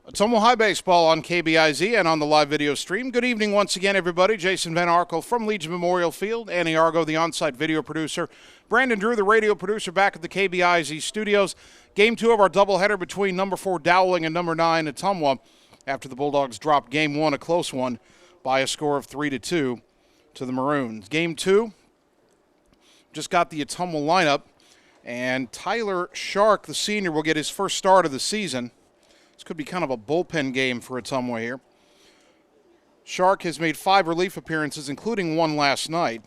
Ottumwa High Baseball on KBIZ and on the live video stream. Good evening once again, everybody. Jason Van Arkel from Legion Memorial Field. Annie Argo, the on-site video producer. Brandon Drew, the radio producer, back at the KBIZ studios. Game 2 of our doubleheader between number 4 Dowling and number 9 Ottumwa after the Bulldogs dropped Game 1, a close one, by a score of 3-2 to the Maroons. Game 2, just got the Ottumwa lineup, and Tyler Shark, the senior, will get his first start of the season. This could be kind of a bullpen game for Ottumwa here. Shark has made 5 relief appearances, including one last night.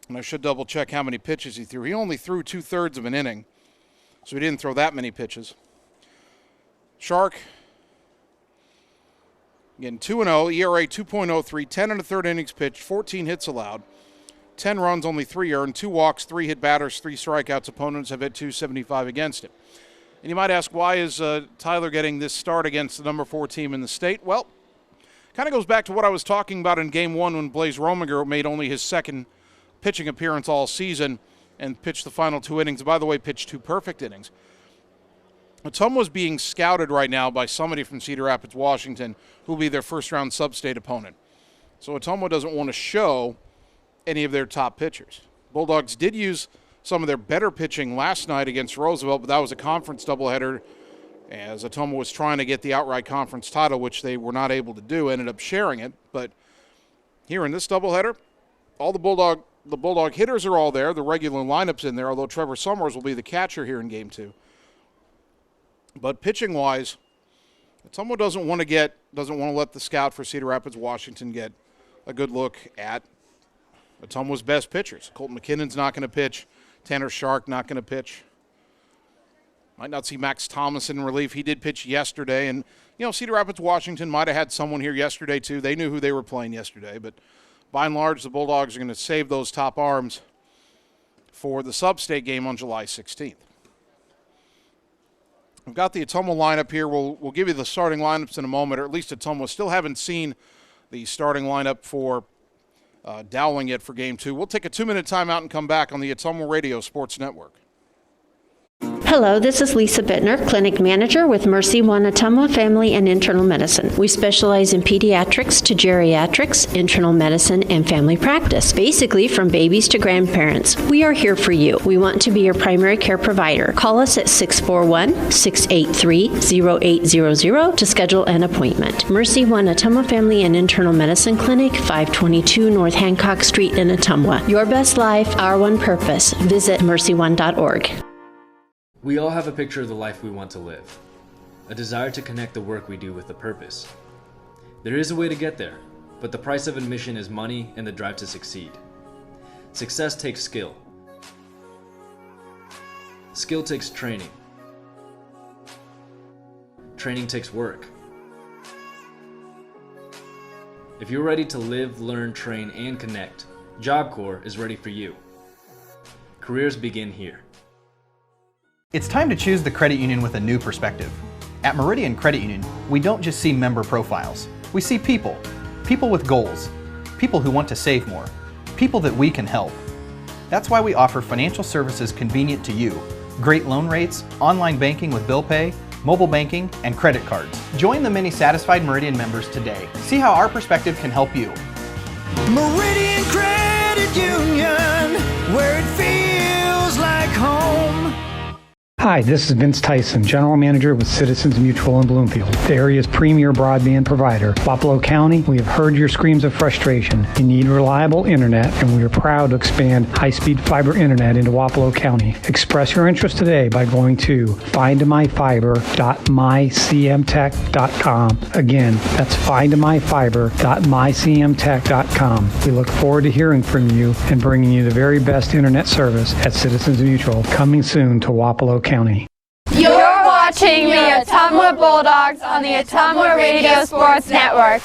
And I should double check how many pitches he threw. He only threw 2/3 of an inning, so he didn't throw that many pitches. Shark, again, 2-0, ERA 2.03, 10 1/3 innings pitched, 14 hits allowed, 10 runs, only 3 earned, 2 walks, 3 hit batters, 3 strikeouts. Opponents have hit .275 against him. And you might ask, why is Tyler getting this start against the number 4 team in the state? Well, kind of goes back to what I was talking about in Game 1 when Blaze Rominger made only his second pitching appearance all season and pitched the final 2 innings. By the way, pitched 2 perfect innings. Ottumwa's being scouted right now by somebody from Cedar Rapids, Washington, who will be their first-round sub-state opponent. So Ottumwa doesn't want to show any of their top pitchers. Bulldogs did use some of their better pitching last night against Roosevelt, but that was a conference doubleheader as Ottumwa was trying to get the outright conference title, which they were not able to do, ended up sharing it. But here in this doubleheader, all the Bulldog hitters are all there. The regular lineup's in there, although Trevor Summers will be the catcher here in Game 2. But pitching-wise, Ottumwa doesn't want to let the scout for Cedar Rapids, Washington get a good look at Ottumwa's best pitchers. Colton McKinnon's not going to pitch. Tanner Shark not going to pitch. Might not see Max Thomas in relief. He did pitch yesterday. And, Cedar Rapids, Washington might have had someone here yesterday, too. They knew who they were playing yesterday. But by and large, the Bulldogs are going to save those top arms for the sub-state game on July 16th. We've got the Ottumwa lineup here. We'll give you the starting lineups in a moment, or at least Ottumwa. Still haven't seen the starting lineup for Dowling yet for Game 2. We'll take a 2-minute timeout and come back on the Ottumwa Radio Sports Network. Hello, this is Lisa Bittner, Clinic Manager with Mercy One Ottumwa Family and Internal Medicine. We specialize in pediatrics to geriatrics, internal medicine, and family practice. Basically, from babies to grandparents. We are here for you. We want to be your primary care provider. Call us at 641-683-0800 to schedule an appointment. Mercy One Ottumwa Family and Internal Medicine Clinic, 522 North Hancock Street in Ottumwa. Your best life, our one purpose. Visit mercyone.org. We all have a picture of the life we want to live, a desire to connect the work we do with a purpose. There is a way to get there, but the price of admission is money and the drive to succeed. Success takes skill. Skill takes training. Training takes work. If you're ready to live, learn, train, and connect, Job Corps is ready for you. Careers begin here. It's time to choose the credit union with a new perspective. At Meridian Credit Union, we don't just see member profiles. We see people with goals, people who want to save more, people that we can help. That's why we offer financial services convenient to you, great loan rates, online banking with bill pay, mobile banking, and credit cards. Join the many satisfied Meridian members today. See how our perspective can help you. Meridian Credit Union, where it feels like home. Hi, this is Vince Tyson, General Manager with Citizens Mutual in Bloomfield, the area's premier broadband provider. Wapello County, we have heard your screams of frustration. You need reliable internet, and we are proud to expand high-speed fiber internet into Wapello County. Express your interest today by going to findmyfiber.mycmtech.com. Again, that's findmyfiber.mycmtech.com. We look forward to hearing from you and bringing you the very best internet service at Citizens Mutual, coming soon to Wapello County. You're watching the Ottumwa Bulldogs on the Ottumwa Radio Sports Network.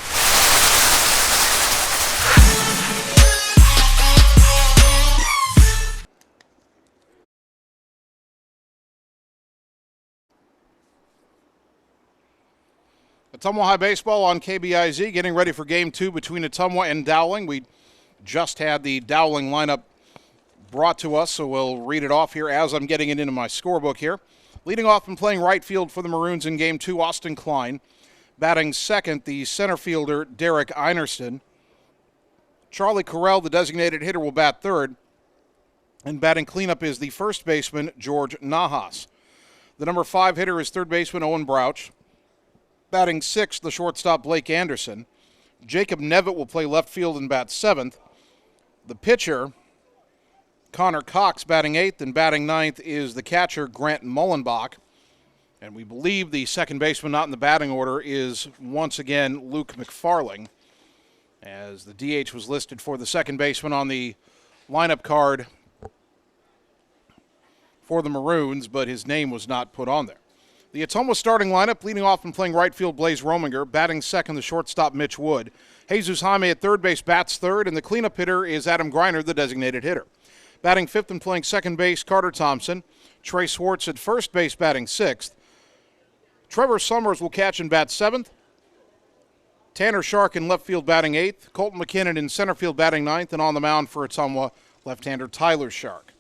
Ottumwa High Baseball on KBIZ, getting ready for Game 2 between Ottumwa and Dowling. We just had the Dowling lineup brought to us, so we'll read it off here as I'm getting it into my scorebook here. Leading off and playing right field for the Maroons in Game 2, Austin Klein. Batting second, the center fielder, Derek Einerston. Charlie Carell, the designated hitter, will bat third. And batting cleanup is the first baseman, George Nahas. The number 5 hitter is third baseman, Owen Brouch. Batting sixth, the shortstop, Blake Anderson. Jacob Nevitt will play left field and bat seventh. The pitcher, Connor Cox, batting eighth, and batting ninth is the catcher, Grant Mullenbach. And we believe the second baseman not in the batting order is once again Luke McFarling, as the DH was listed for the second baseman on the lineup card for the Maroons, but his name was not put on there. The Ottumwa starting lineup, leading off and playing right field, Blaze Rominger. Batting second, the shortstop, Mitch Wood. Jesus Jaime at third base bats third, and the cleanup hitter is Adam Griner, the designated hitter. Batting fifth and playing second base, Carter Thompson. Trey Swartz at first base batting sixth. Trevor Summers will catch and bat seventh. Tanner Shark in left field batting eighth. Colton McKinnon in center field batting ninth. And on the mound for Ottumwa, left-hander Tyler Shark.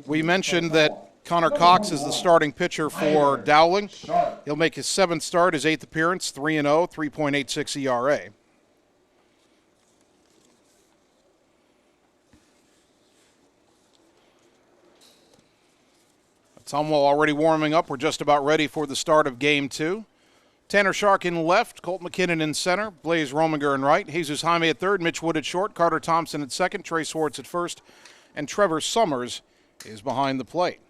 We mentioned that Connor Cox is the starting pitcher for Dowling. He'll make his seventh start, his eighth appearance, 3-0, 3.86 ERA. Ottumwa already warming up. We're just about ready for the start of Game 2. Tanner Shark in left, Colt McKinnon in center, Blaze Rominger in right, Jesus Jaime at third, Mitch Wood at short, Carter Thompson at second, Trey Swartz at first, and Trevor Summers is behind the plate.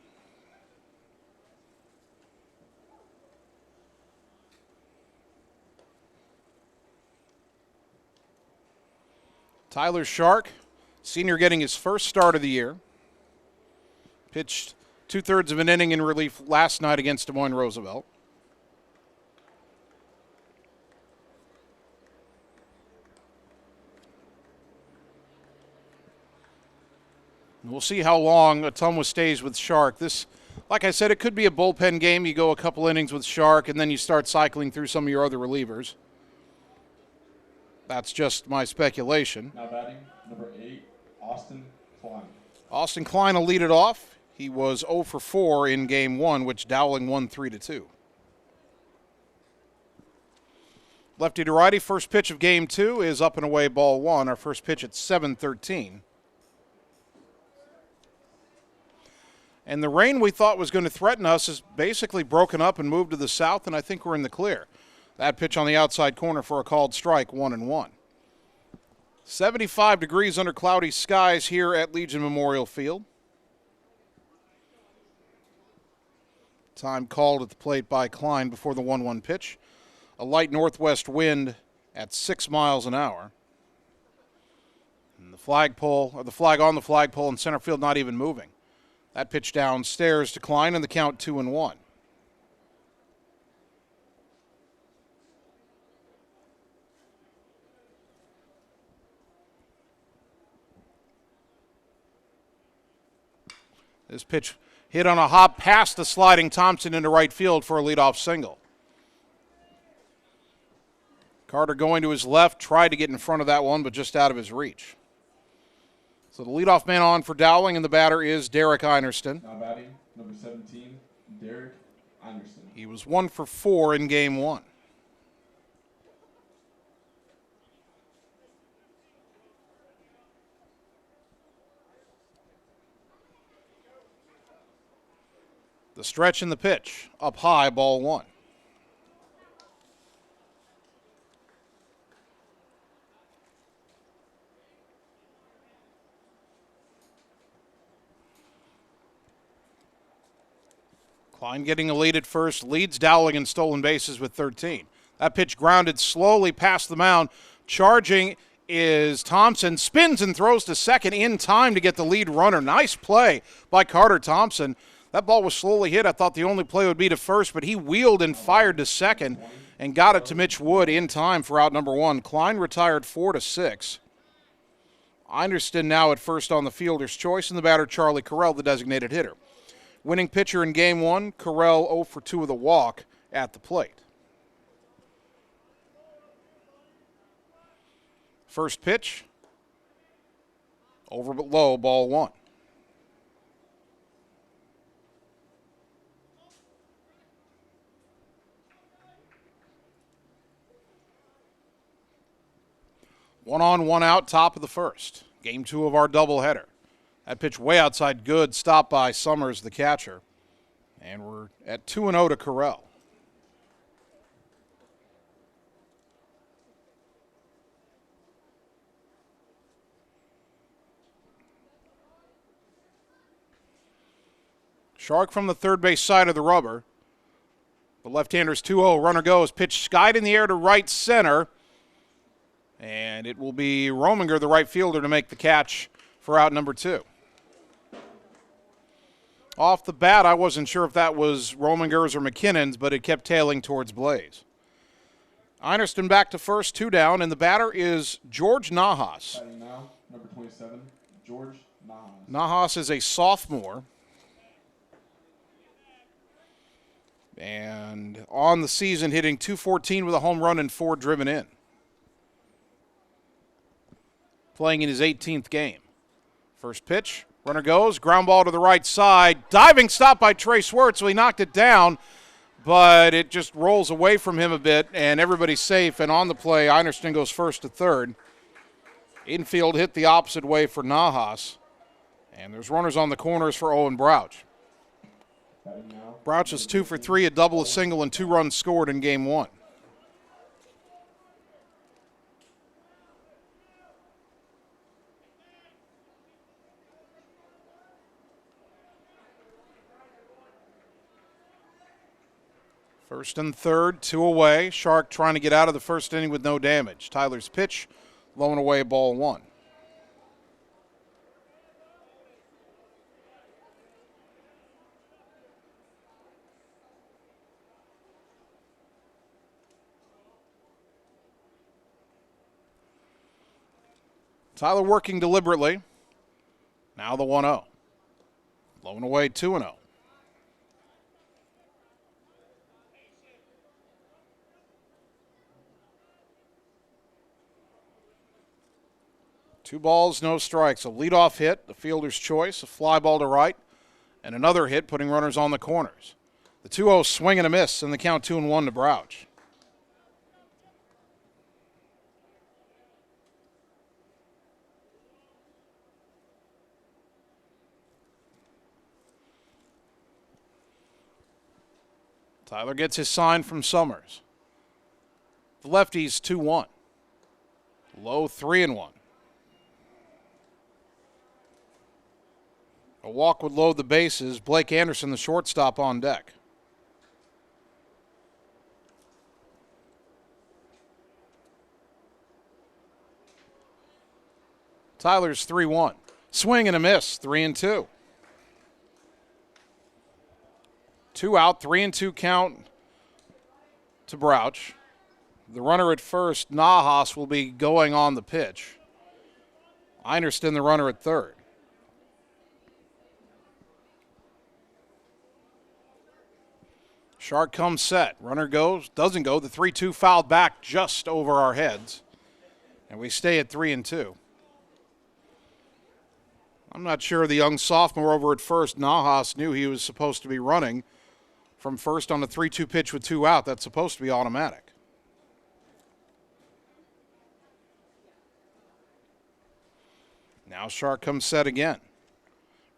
Tyler Shark, senior, getting his first start of the year. Pitched 2/3 of an inning in relief last night against Des Moines Roosevelt. We'll see how long Ottumwa stays with Shark. This, like I said, it could be a bullpen game. You go a couple innings with Shark, and then you start cycling through some of your other relievers. That's just my speculation. Now batting, number 8, Austin Klein. Austin Klein will lead it off. He was 0 for 4 in Game 1, which Dowling won 3-2. Lefty to righty, first pitch of Game 2 is up and away, ball 1. Our first pitch at 7:13. And the rain we thought was going to threaten us is basically broken up and moved to the south, and I think we're in the clear. That pitch on the outside corner for a called strike, 1-1. 75 degrees under cloudy skies here at Legion Memorial Field. Time called at the plate by Klein before the 1-1 pitch. A light northwest wind at 6 miles an hour. And the flagpole, or the flag on the flagpole in center field, not even moving. That pitch downstairs to Klein, and the count 2-1. This pitch hit on a hop past the sliding Thompson into right field for a leadoff single. Carter going to his left, tried to get in front of that one, but just out of his reach. So the leadoff man on for Dowling, and the batter is Derek Einerston. Now batting, number 17, Derek Einerston. He was 1 for 4 in Game 1. The stretch and the pitch, up high, ball 1. Klein getting a lead at first, leads Dowling in stolen bases with 13. That pitch grounded slowly past the mound. Charging is Thompson, spins and throws to second in time to get the lead runner. Nice play by Carter Thompson. That ball was slowly hit. I thought the only play would be to first, but he wheeled and fired to second and got it to Mitch Wood in time for out number 1. Klein retired 4-6. Einerston now at first on the fielder's choice, and the batter Charlie Carell, the designated hitter. Winning pitcher in Game 1, Carell 0 for 2 with a walk at the plate. First pitch, over but low, ball 1. 1 on, 1 out, top of the first. Game 2 of our doubleheader. That pitch way outside good, stopped by Summers, the catcher. And we're at 2-0 to Corral. Shark from the third base side of the rubber. The left-hander's 2-0. Runner goes. Pitch skied in the air to right center. And it will be Rominger, the right fielder, to make the catch for out number 2. Off the bat, I wasn't sure if that was Rominger's or McKinnon's, but it kept tailing towards Blaze. Einerston back to first, 2 down, and the batter is George Nahas. Batting now, number 27, George Nahas. Nahas is a sophomore. And on the season, hitting .214 with a home run and 4 driven in. Playing in his 18th game. First pitch, runner goes, ground ball to the right side. Diving stop by Trey Swerts, so he knocked it down, but it just rolls away from him a bit, and everybody's safe. And on the play, Einerston goes first to third. Infield hit the opposite way for Nahas. And there's runners on the corners for Owen Brouch. Brouch is 2 for 3, a double, a single, and 2 runs scored in game 1. First and third, 2 away. Shark trying to get out of the first inning with no damage. Tyler's pitch, low and away, ball 1. Tyler working deliberately. Now the 1-0. Low and away, 2-0. Two balls, no strikes. A leadoff hit, the fielder's choice, a fly ball to right, and another hit putting runners on the corners. The 2-0 swing and a miss, and the count 2-1 to Brouch. Tyler gets his sign from Summers. The lefty's 2-1. Low 3-1. A walk would load the bases. Blake Anderson, the shortstop, on deck. Tyler's 3-1. Swing and a miss, 3-2. 2 out, 3-2 count to Brouch. The runner at first, Nahas, will be going on the pitch. Einerston, the runner at third. Shark comes set. Runner goes, doesn't go. The 3-2 fouled back just over our heads. And we stay at 3-2. I'm not sure the young sophomore over at first, Nahas, knew he was supposed to be running from first on the 3-2 pitch with 2 out. That's supposed to be automatic. Now Shark comes set again.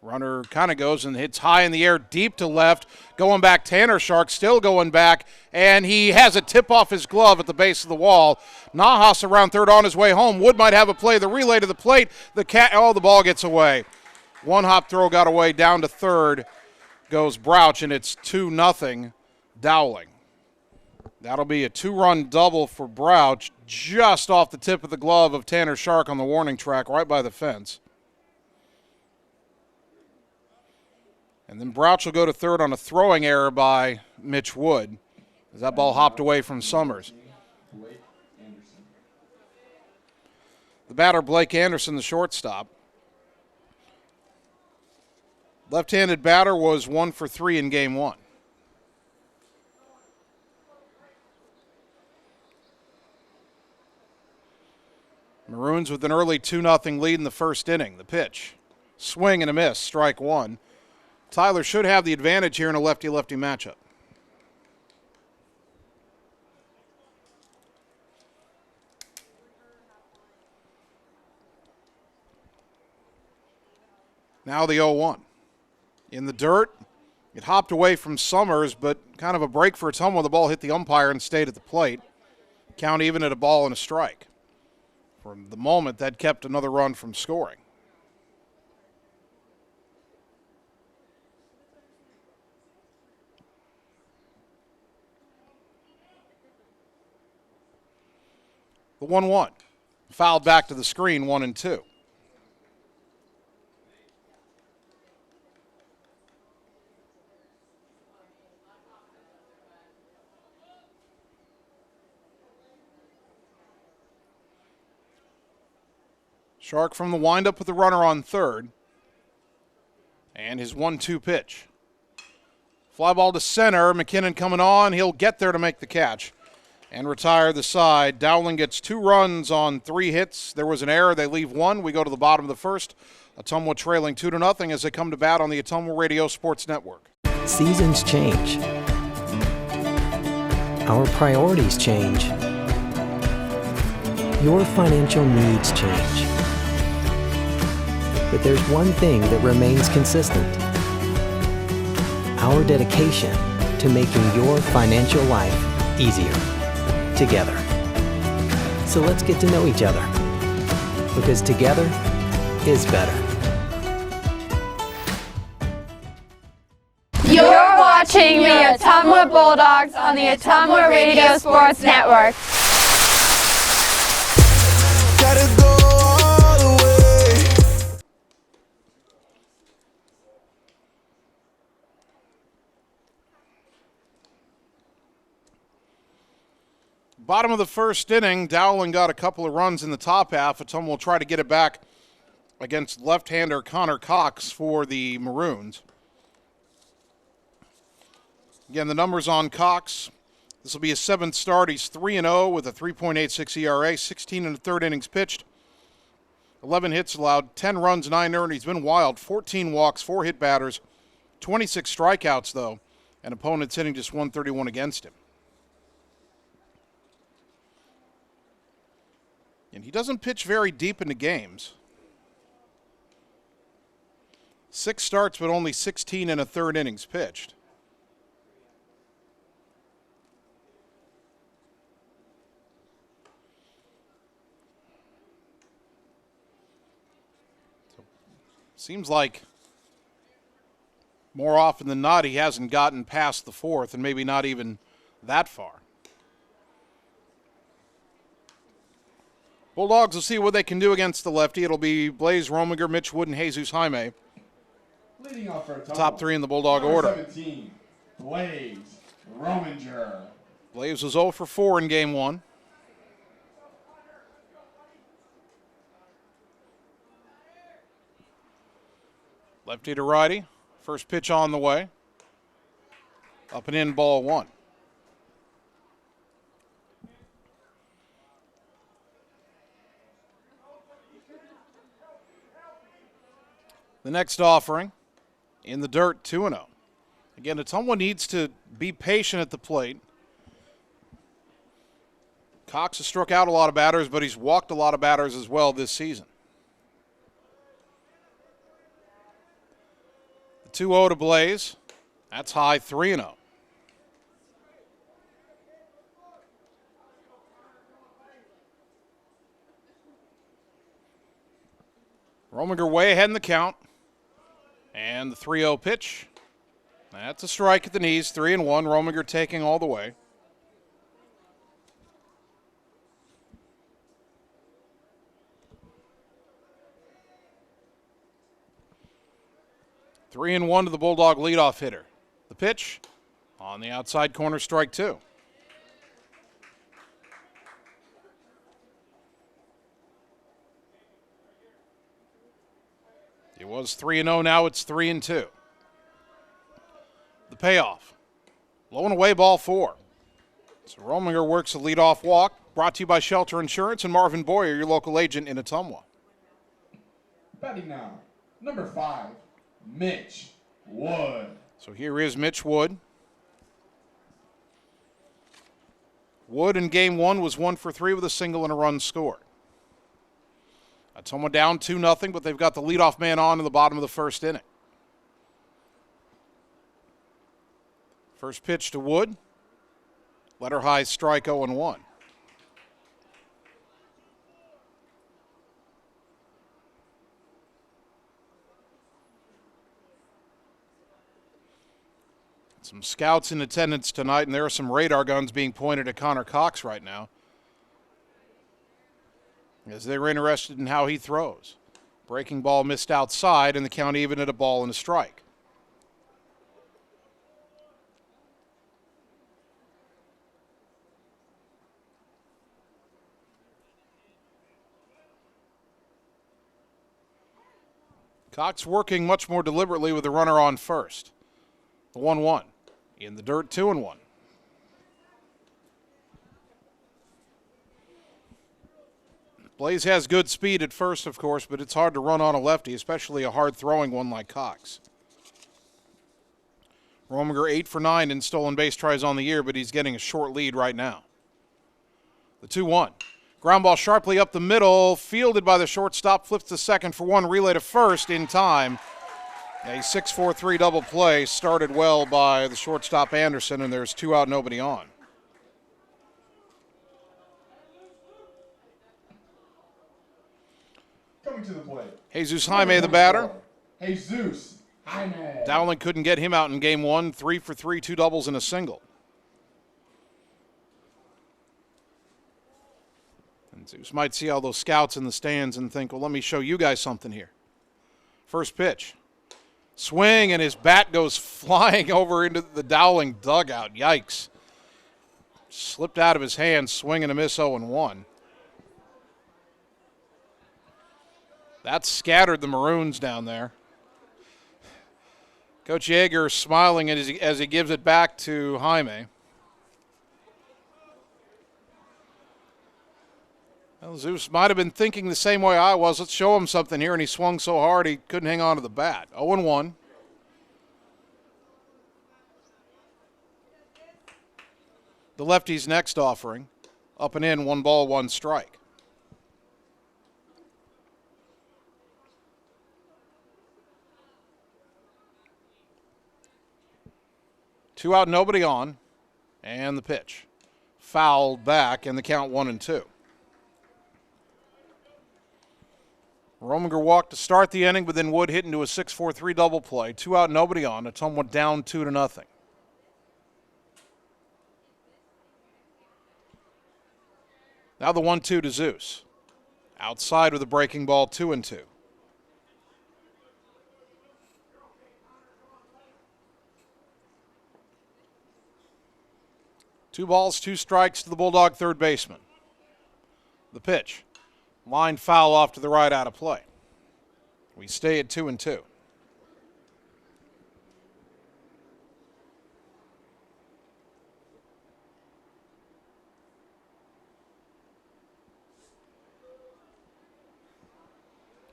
Runner kind of goes and hits high in the air, deep to left. Going back, Tanner Shark still going back, and he has a tip off his glove at the base of the wall. Nahas around third on his way home. Wood might have a play. The relay to the plate. The ball gets away. One hop throw got away. Down to third goes Brouch, and it's 2-0 Dowling. That'll be a 2-run double for Brouch, just off the tip of the glove of Tanner Shark on the warning track right by the fence. And then Brouch will go to third on a throwing error by Mitch Wood, as that ball hopped away from Summers. The batter, Blake Anderson, the shortstop. Left-handed batter was 1 for 3 in game 1. Maroons with an early 2-0 lead in the first inning. The pitch, swing and a miss, strike 1. Tyler should have the advantage here in a lefty-lefty matchup. Now the 0-1. In the dirt, it hopped away from Summers, but kind of a break for Ottumwa. The ball hit the umpire and stayed at the plate. Count even at a ball and a strike. From the moment, that kept another run from scoring. The 1-1. Fouled back to the screen, 1-2. Shark from the windup with the runner on third. And his 1-2 pitch. Fly ball to center. McKinnon coming on. He'll get there to make the catch and retire the side. Dowling gets 2 runs on 3 hits. There was an error. They leave 1. We go to the bottom of the first. Ottumwa trailing 2-0 as they come to bat on the Ottumwa Radio Sports Network. Seasons change. Our priorities change. Your financial needs change. But there's one thing that remains consistent: our dedication to making your financial life easier together. So let's get to know each other, because together is better. You're watching the Ottumwa Bulldogs on the Ottumwa Radio Sports Network. Gotta go all the way. Bottom of the first inning, Dowling got a couple of runs in the top half. Ottumwa will try to get it back against left-hander Connor Cox for the Maroons. Again, the numbers on Cox. This will be his 7th start. He's 3-0 with a 3.86 ERA, 16 1/3 innings pitched, 11 hits allowed, 10 runs, 9 earned. He's been wild, 14 walks, 4 hit batters, 26 strikeouts, though, and opponents hitting just 131 against him. And he doesn't pitch very deep into games. 6 starts, but only 16 1/3 innings pitched. So, seems like more often than not he hasn't gotten past the 4th, and maybe not even that far. Bulldogs will see what they can do against the lefty. It'll be Blaze Rominger, Mitch Wood, and Jesus Jaime. Leading off for Ottumwa, Top 3 in the Bulldog number order. 17, Blaze Rominger. Blaze was 0 for 4 in game 1. Lefty to righty. First pitch on the way. Up and in, ball 1. The next offering, in the dirt, 2-0. Again, Ottumwa needs to be patient at the plate. Cox has struck out a lot of batters, but he's walked a lot of batters as well this season. The 2-0 to Blaze. That's high, 3-0. Rominger way ahead in the count. And the 3-0 pitch. That's a strike at the knees, 3-1. Rominger taking all the way. Three and 1 to the Bulldog leadoff hitter. The pitch on the outside corner, strike 2. It was 3-0, now it's 3-2. The payoff. Low and away, ball 4. So Rominger works a leadoff walk. Brought to you by Shelter Insurance and Marvin Boyer, your local agent in Ottumwa. Batting now, number 5, Mitch Wood. So here is Mitch Wood. Wood in game 1 was 1 for 3 with a single and a run scored. Ottumwa down 2-0, but they've got the leadoff man on in the bottom of the first inning. First pitch to Wood. Letter high strike 0-1. Some scouts in attendance tonight, and there are some radar guns being pointed at Connor Cox right now, as they were interested in how he throws. Breaking ball missed outside, and the count even at a ball and a strike. Cox working much more deliberately with the runner on first. The 1-1. In the dirt, 2-1. Blaze has good speed at first, of course, but it's hard to run on a lefty, especially a hard-throwing one like Cox. Rominger 8 for 9 in stolen base tries on the year, but he's getting a short lead right now. The 2-1. Ground ball sharply up the middle, fielded by the shortstop, flips to second for one, relay to first in time. A 6-4-3 double play started well by the shortstop Anderson, and there's 2 out, nobody on. Coming to the plate. Jesus Jaime, the batter. Jesus Jaime. Dowling couldn't get him out in game 1, 3 for 3, 2 doubles and a single. And Zeus might see all those scouts in the stands and think, well, let me show you guys something here. First pitch. Swing, and his bat goes flying over into the Dowling dugout. Yikes. Slipped out of his hand, swing and a miss, 0-1. That scattered the Maroons down there. Coach Yeager smiling as he gives it back to Jaime. Well, Zeus might have been thinking the same way I was. Let's show him something here, and he swung so hard he couldn't hang on to the bat. 0-1. The lefty's next offering. Up and in, 1 ball, 1 strike. Two out, nobody on. And the pitch. Fouled back, and the count 1-2. Rominger walked to start the inning, but then Wood hit into a 6-4-3 double play. 2 out, nobody on. Ottumwa down 2-0. Now the 1-2 to Zeus. Outside with a breaking ball, 2-2. Two balls, 2 strikes to the Bulldog third baseman. The pitch. Line foul off to the right, out of play. We stay at 2-2.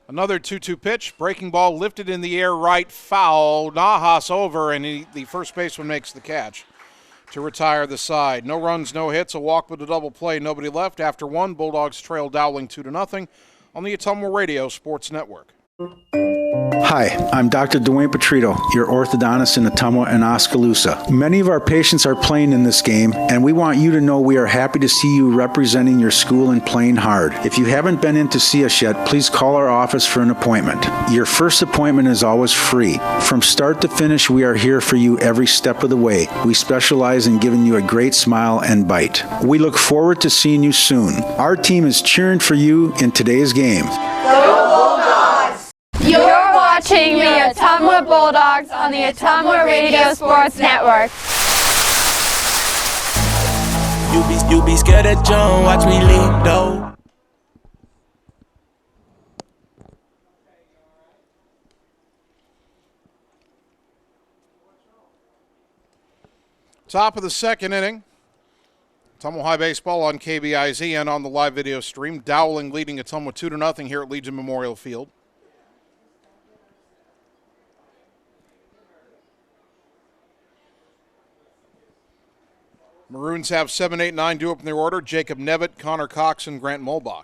Another 2-2 pitch. Breaking ball lifted in the air, right, foul. Nahas over, and the first baseman makes the catch to retire the side. No runs, no hits, a walk with a double play, nobody left. After 1, Bulldogs trail Dowling 2-0 on the Ottumwa Radio Sports Network. Hi, I'm Dr. Dwayne Petrito, your orthodontist in Ottumwa and Oskaloosa. Many of our patients are playing in this game, and we want you to know we are happy to see you representing your school and playing hard. If you haven't been in to see us yet, please call our office for an appointment. Your first appointment is always free. From start to finish, we are here for you every step of the way. We specialize in giving you a great smile and bite. We look forward to seeing you soon. Our team is cheering for you in today's game. You're watching the Ottumwa Bulldogs on the Ottumwa Radio Sports Network. You be scared at John, watch me leap though. Top of the second inning. Ottumwa High Baseball on KBIZ and on the live video stream. Dowling leading Ottumwa 2-0 here at Legion Memorial Field. Maroons have 7, 8, 9 due up in their order. Jacob Nevitt, Connor Cox, and Grant Mulbach.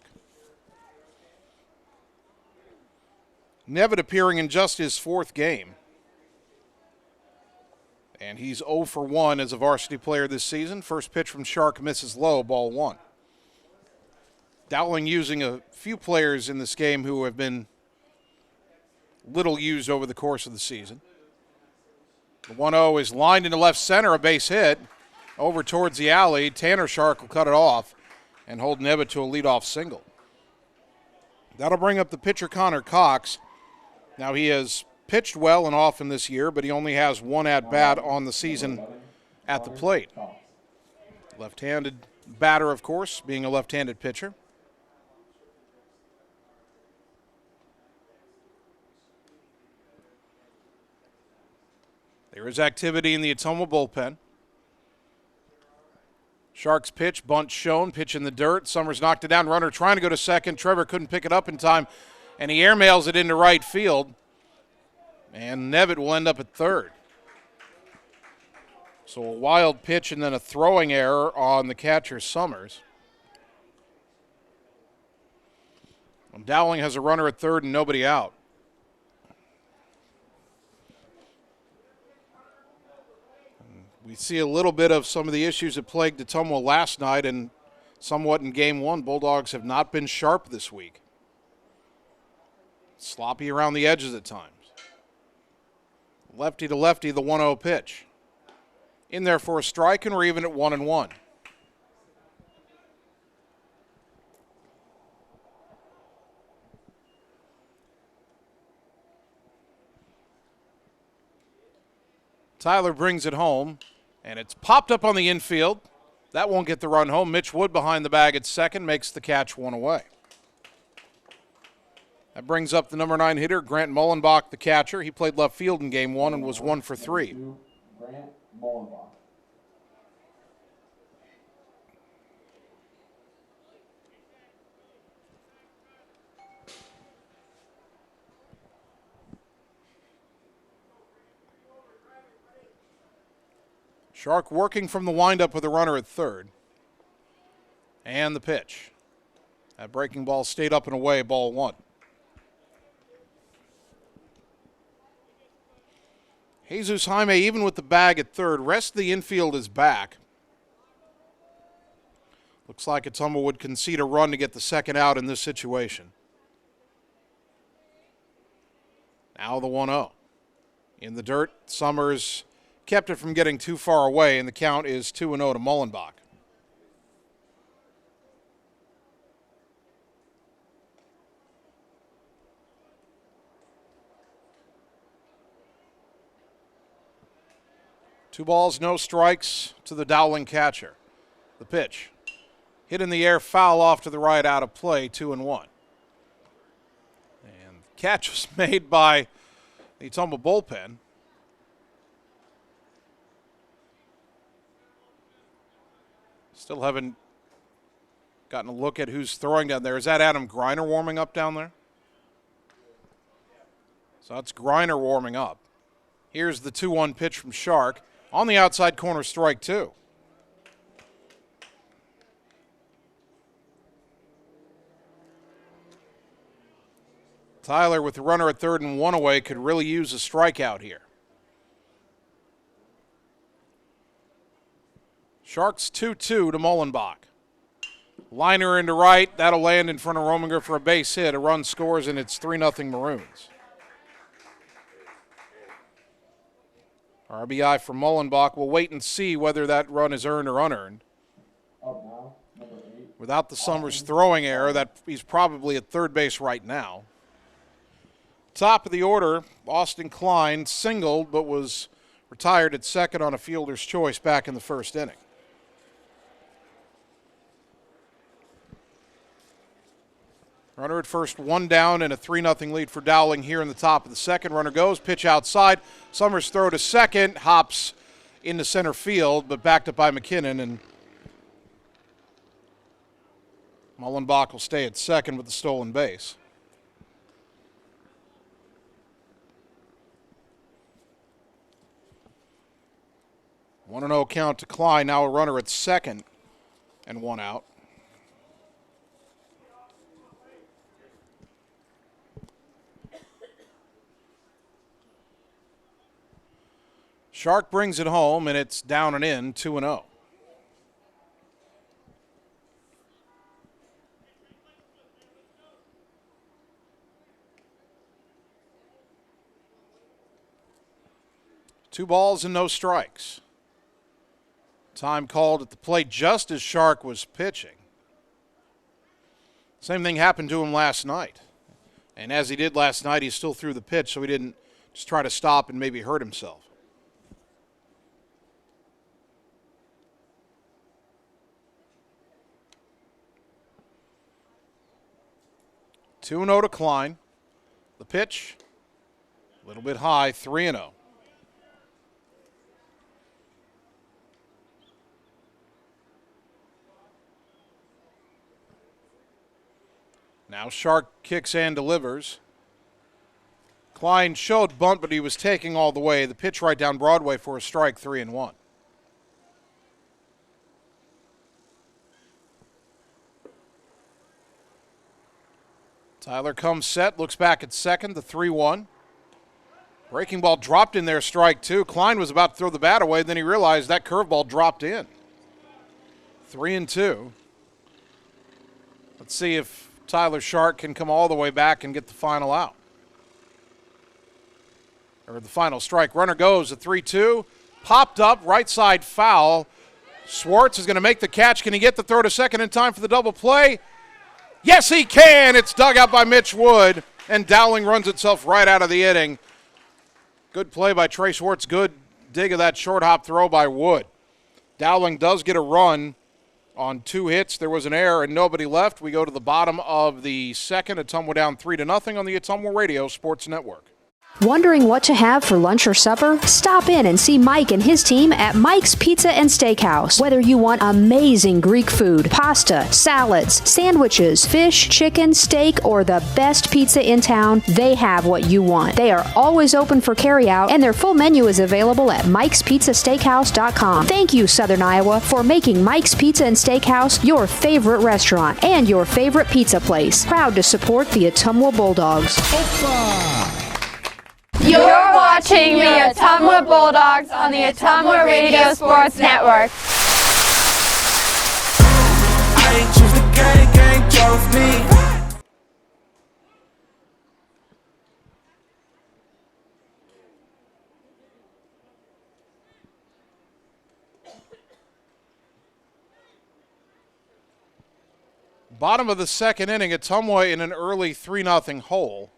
Nevitt appearing in just his 4th game. And he's 0 for 1 as a varsity player this season. First pitch from Shark misses low, ball 1. Dowling using a few players in this game who have been little used over the course of the season. The 1-0 is lined into left center, a base hit. Over towards the alley. Tanner Shark will cut it off and hold Nevitt to a leadoff single. That'll bring up the pitcher Connor Cox. Now he has pitched well and often this year, but he only has 1 at-bat on the season at the plate. Left-handed batter, of course, being a left-handed pitcher. There is activity in the Ottumwa bullpen. Sharks pitch, bunt shown, pitch in the dirt. Summers knocked it down, runner trying to go to second. Trevor couldn't pick it up in time, and he airmails it into right field. And Nevitt will end up at third. So a wild pitch and then a throwing error on the catcher, Summers. And Dowling has a runner at third and nobody out. We see a little bit of some of the issues that plagued Ottumwa last night and somewhat in Game 1. Bulldogs have not been sharp this week. Sloppy around the edges at times. Lefty to lefty, the 1-0 pitch. In there for a strike, and we're even at 1-1. Tyler brings it home, and it's popped up on the infield. That won't get the run home. Mitch Wood behind the bag at second makes the catch, 1 away. That brings up the number 9 hitter, Grant Mullenbach, the catcher. He played left field in Game 1 and was 1 for 3. Grant Mullenbach. Shark working from the windup with a runner at third. And the pitch. That breaking ball stayed up and away, ball 1. Jesus Jaime, even with the bag at third, rest of the infield is back. Looks like Ottumwa would concede a run to get the second out in this situation. Now the 1-0. In the dirt, Summers kept it from getting too far away, and the count is 2-0 to Mullenbach. Two balls, no strikes to the Dowling catcher. The pitch. Hit in the air, foul off to the right, out of play, 2-1. And the catch was made by the Ottumwa bullpen. Still haven't gotten a look at who's throwing down there. Is that Adam Greiner warming up down there? So that's Greiner warming up. Here's the 2-1 pitch from Shark. On the outside corner, strike 2. Tyler, with the runner at third and 1 away, could really use a strikeout here. Sharks 2-2 to Mullenbach. Liner into right. That'll land in front of Rominger for a base hit. A run scores, and it's 3-0 Maroons. RBI for Mullenbach. We'll wait and see whether that run is earned or unearned. Up now, number 8. Without the Summers throwing error, that he's probably at third base right now. Top of the order, Austin Klein singled but was retired at second on a fielder's choice back in the first inning. Runner at first, 1 down, and a 3-0 lead for Dowling here in the top of the second. Runner goes, pitch outside. Summers throw to second, hops into center field, but backed up by McKinnon, and Mullenbach will stay at second with the stolen base. One 1-0 count to Klein. Now a runner at second and 1 out. Shark brings it home, and it's down and in, 2-0. Two balls and no strikes. Time called at the plate just as Shark was pitching. Same thing happened to him last night. And as he did last night, he still threw the pitch, so he didn't just try to stop and maybe hurt himself. Two and 0 to Klein. The pitch, a little bit high, 3-0. Now Shark kicks and delivers. Klein showed bunt, but he was taking all the way. The pitch right down Broadway for a strike, 3-1. Tyler comes set, looks back at second, the 3-1. Breaking ball dropped in there, strike two. Klein was about to throw the bat away, then he realized that curveball dropped in. 3-2. Let's see if Tyler Shark can come all the way back and get the final out. Or the final strike. Runner goes, a 3-2. Popped up, right side foul. Schwartz is going to make the catch. Can he get the throw to second in time for the double play? Yes, he can. It's dug out by Mitch Wood, and Dowling runs itself right out of the inning. Good play by Trey Schwartz. Good dig of that short hop throw by Wood. Dowling does get a run on 2 hits. There was an error and nobody left. We go to the bottom of the second. Ottumwa down 3-0 on the Ottumwa Radio Sports Network. Wondering what to have for lunch or supper? Stop in and see Mike and his team at Mike's Pizza and Steakhouse. Whether you want amazing Greek food, pasta, salads, sandwiches, fish, chicken, steak, or the best pizza in town, they have what you want. They are always open for carryout, and their full menu is available at Mike'sPizzaSteakhouse.com. Thank you, Southern Iowa, for making Mike's Pizza and Steakhouse your favorite restaurant and your favorite pizza place. Proud to support the Ottumwa Bulldogs. You're watching the Ottumwa Bulldogs on the Ottumwa Radio Sports Network. I ain't choose the gang chose me. Bottom of the second inning, Ottumwa in an early 3-0 hole.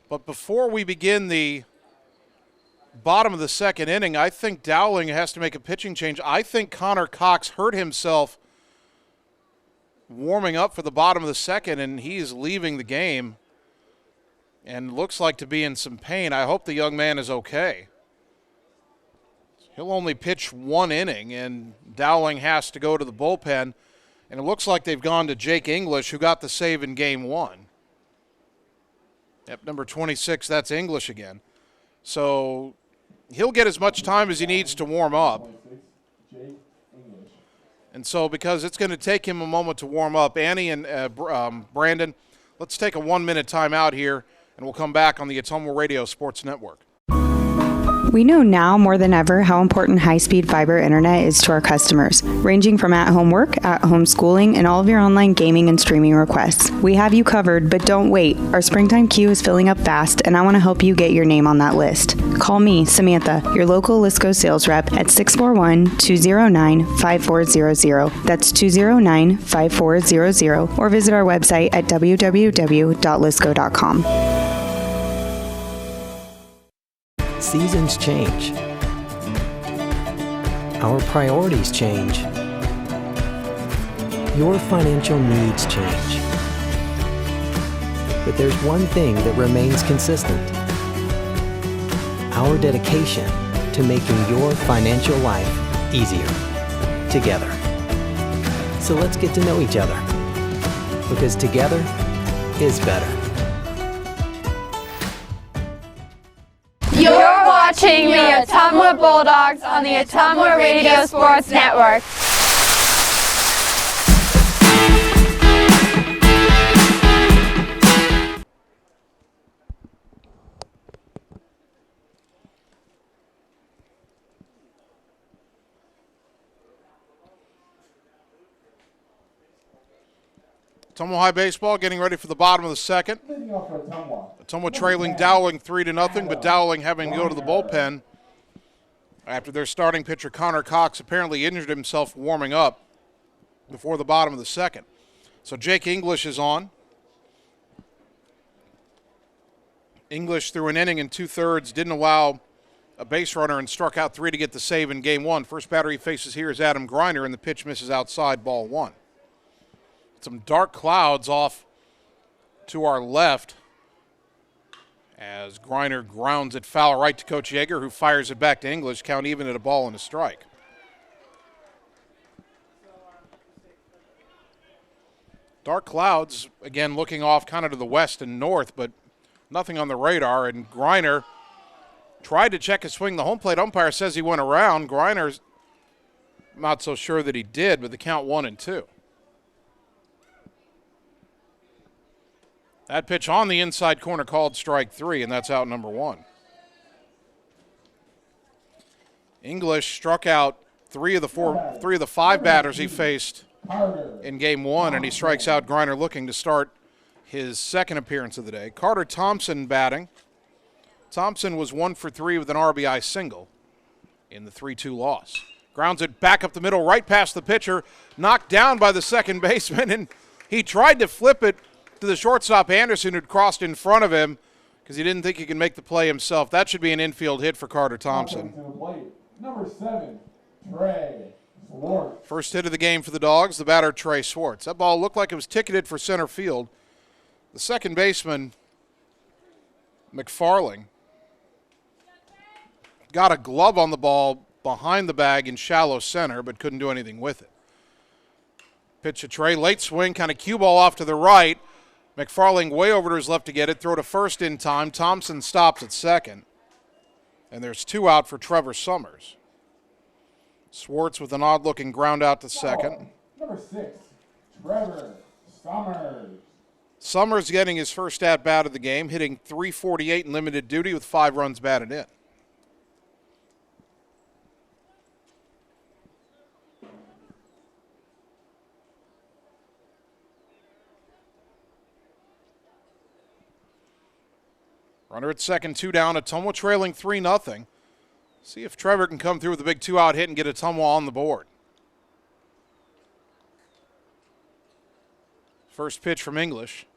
But before we begin the bottom of the second inning, I think Dowling has to make a pitching change. I think Connor Cox hurt himself warming up for the bottom of the second, and he's leaving the game and looks like to be in some pain. I hope the young man is okay. He'll only pitch 1 inning, and Dowling has to go to the bullpen, and it looks like they've gone to Jake English, who got the save in game 1. Yep, number 26, that's English again. So he'll get as much time as he needs to warm up. And so because it's going to take him a moment to warm up, Annie and Brandon, let's take a 1-minute timeout here, and we'll come back on the Ottumwa Radio Sports Network. We know now more than ever how important high-speed fiber internet is to our customers, ranging from at-home work, at-home schooling, and all of your online gaming and streaming requests. We have you covered, but don't wait. Our springtime queue is filling up fast, and I want to help you get your name on that list. Call me, Samantha, your local Lisco sales rep at 641-209-5400. That's 209-5400, or visit our website at www.lisco.com. Seasons change. Our priorities change. Your financial needs change. But there's one thing that remains consistent: our dedication to making your financial life easier together. So let's get to know each other, because together is better. You're watching the Ottumwa Bulldogs on the Ottumwa Radio Sports Network. Ottumwa High baseball getting ready for the bottom of the second. Ottumwa trailing Dowling 3-0, but Dowling having to go to the bullpen after their starting pitcher Connor Cox apparently injured himself warming up before the bottom of the second. So Jake English is on. English threw an inning and 2/3, didn't allow a base runner and struck out 3 to get the save in game 1. First batter he faces here is Adam Griner, and the pitch misses outside, ball 1. Some dark clouds off to our left as Griner grounds it foul right to Coach Yeager, who fires it back to English, count even at a ball and a strike. Dark clouds, again, looking off kind of to the west and north, but nothing on the radar, and Griner tried to check his swing. The home plate umpire says he went around. Griner's not so sure that he did, but the count 1-2. That pitch on the inside corner called strike 3, and that's out number 1. English struck out three of the 5 batters he faced in game 1, and he strikes out Griner looking to start his second appearance of the day. Carter Thompson batting. Thompson was 1 for 3 with an RBI single in the 3-2 loss. Grounds it back up the middle, right past the pitcher, knocked down by the second baseman, and he tried to flip it to the shortstop Anderson, who'd crossed in front of him because he didn't think he could make the play himself. That should be an infield hit for Carter Thompson. Number 7, Trey Swartz. First hit of the game for the Dogs, the batter Trey Swartz. That ball looked like it was ticketed for center field. The second baseman, McFarling, got a glove on the ball behind the bag in shallow center, but couldn't do anything with it. Pitch to Trey, late swing, kind of cue ball off to the right. McFarling way over to his left to get it, throw to first in time. Thompson stops at second. And there's 2 out for Trevor Summers. Swartz with an odd-looking ground out to second. Number 6, Trevor Summers. Summers getting his first at-bat of the game, hitting .348 in limited duty with 5 runs batted in. Runner at second, 2 down. Ottumwa trailing 3-0. See if Trevor can come through with a big 2-out hit and get Ottumwa on the board. First pitch from English.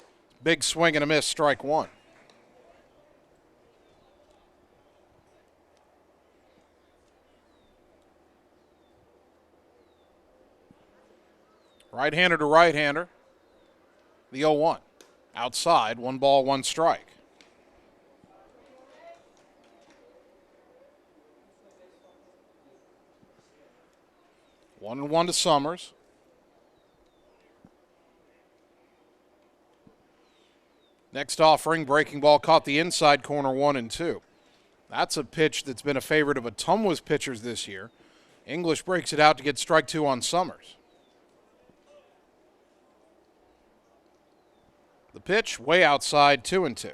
Big swing and a miss, strike 1. Right-hander to right-hander. The 0-1. Outside, 1 ball, 1 strike. One and 1 to Summers. Next offering, breaking ball caught the inside corner, 1-2. That's a pitch that's been a favorite of Ottumwa's pitchers this year. English breaks it out to get strike 2 on Summers. The pitch way outside, 2-2.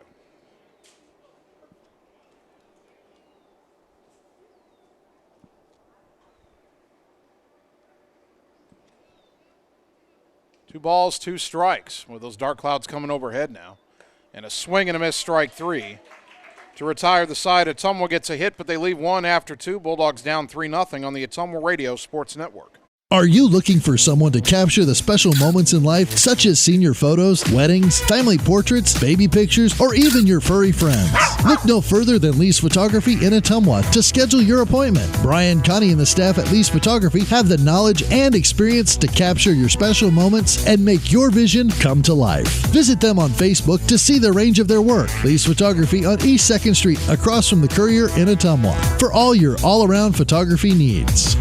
Two balls, 2 strikes with those dark clouds coming overhead now. And a swing and a miss, strike 3. To retire the side, Ottumwa gets a hit, but they leave 1 after 2. Bulldogs down 3-0 on the Ottumwa Radio Sports Network. Are you looking for someone to capture the special moments in life, such as senior photos, weddings, family portraits, baby pictures, or even your furry friends? Look no further than Lee's Photography in Ottumwa to schedule your appointment. Brian, Connie, and the staff at Lee's Photography have the knowledge and experience to capture your special moments and make your vision come to life. Visit them on Facebook to see the range of their work. Lee's Photography on East 2nd Street, across from the Courier in Ottumwa, for all your all-around photography needs.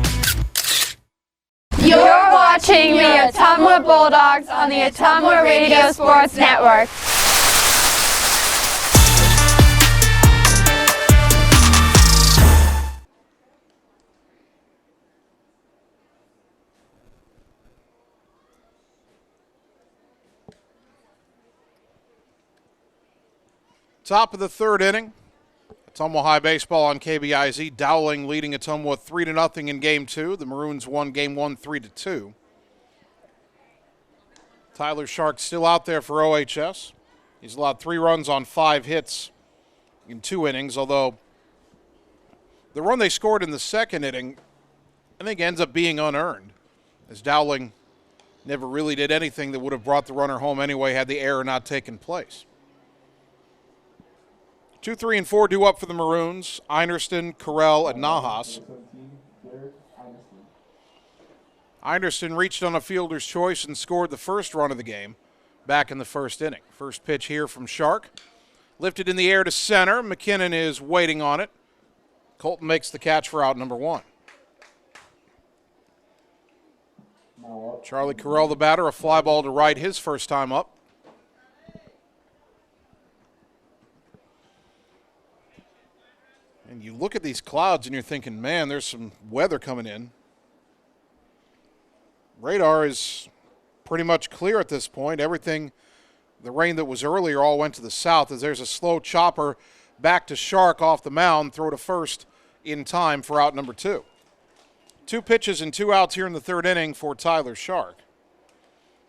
You're watching the Ottumwa Bulldogs on the Ottumwa Radio Sports Network. Top of the 3rd inning. Ottumwa High baseball on KBIZ. Dowling leading Ottumwa 3-0 in Game 2. The Maroons won Game 1 3-2. Tyler Shark still out there for OHS. He's allowed 3 runs on 5 hits in 2 innings, although the run they scored in the second inning, I think, ends up being unearned, as Dowling never really did anything that would have brought the runner home anyway had the error not taken place. 2, 3, and 4 due up for the Maroons. Einerston, Carell, and Nahas. Einerston reached on a fielder's choice and scored the first run of the game back in the first inning. First pitch here from Shark. Lifted in the air to center. McKinnon is waiting on it. Colton makes the catch for out number 1. Charlie Carell, the batter, a fly ball to right his first time up. And you look at these clouds and you're thinking, man, there's some weather coming in. Radar is pretty much clear at this point. Everything, the rain that was earlier all went to the south, as there's a slow chopper back to Shark off the mound, throw to first in time for out number 2. 2 pitches and 2 outs here in the third inning for Tyler Shark.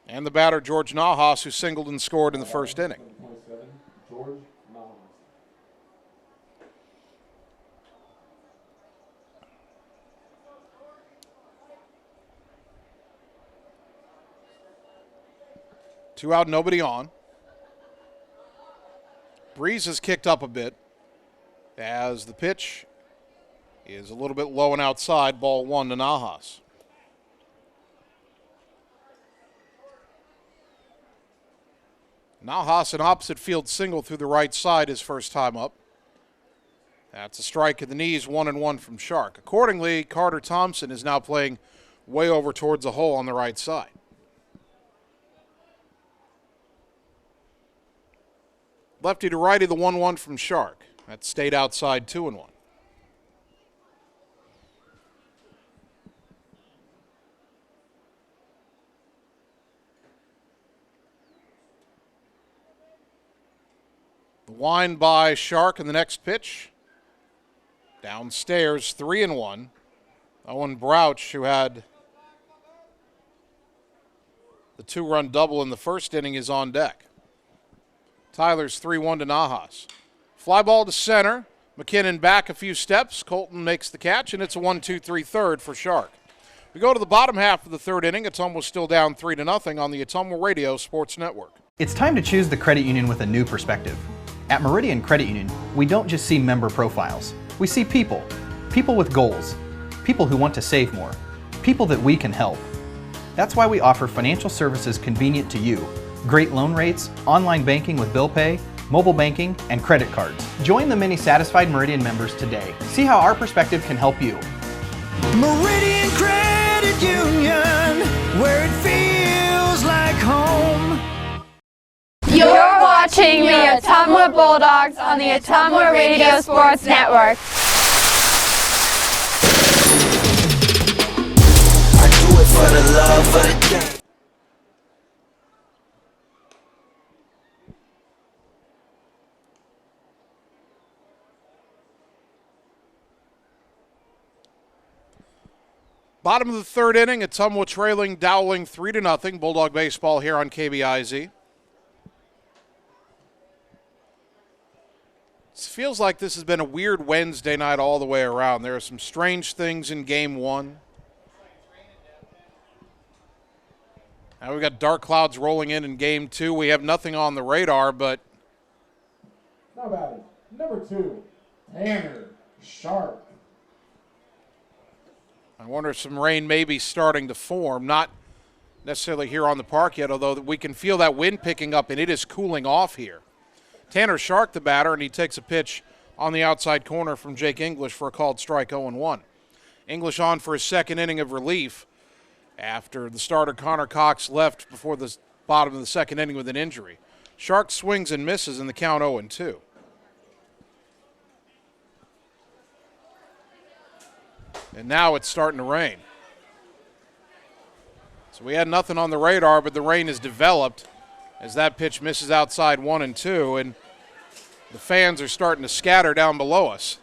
And the batter, George Nahas, who singled and scored in the first inning. George Nahas. Two out, nobody on. Breeze has kicked up a bit as the pitch is a little bit low and outside. Ball 1 to Nahas. Nahas, an opposite field single through the right side his first time up. That's a strike at the knees, 1-1 from Shark. Accordingly, Carter Thompson is now playing way over towards the hole on the right side. Lefty to righty, the 1-1 from Shark. That stayed outside, 2-1. The wind by Shark in the next pitch. Downstairs, 3-1. Owen Brouch, who had the 2-run double in the first inning, is on deck. Tyler's 3-1 to Nahas. Fly ball to center. McKinnon back a few steps. Colton makes the catch, and it's a 1-2-3 third for Shark. We go to the bottom half of the third inning. Ottumwa's still down 3-0 on the Ottumwa Radio Sports Network. It's time to choose the credit union with a new perspective. At Meridian Credit Union, we don't just see member profiles. We see people. People with goals. People who want to save more. People that we can help. That's why we offer financial services convenient to you. Great loan rates, online banking with bill pay, mobile banking, and credit cards. Join the many satisfied Meridian members today. See how our perspective can help you. Meridian Credit Union, where it feels like home. You're watching the Ottumwa Bulldogs on the Ottumwa Radio Sports Network. I do it for the love of the game. Bottom of the third inning, Ottumwa trailing Dowling 3-0. Bulldog baseball here on KBIZ. It feels like this has been a weird Wednesday night all the way around. There are some strange things in Game 1. Now we've got dark clouds rolling in Game 2. We have nothing on the radar, but... Now batting, number 2, Tanner Sharp. I wonder if some rain may be starting to form. Not necessarily here on the park yet, although we can feel that wind picking up, and it is cooling off here. Tanner Shark, the batter, and he takes a pitch on the outside corner from Jake English for a called strike, 0-1. English on for his second inning of relief after the starter Connor Cox left before the bottom of the second inning with an injury. Shark swings and misses in the count, 0-2. And now it's starting to rain. So we had nothing on the radar, but the rain has developed as that pitch misses outside 1-2, and the fans are starting to scatter down below us.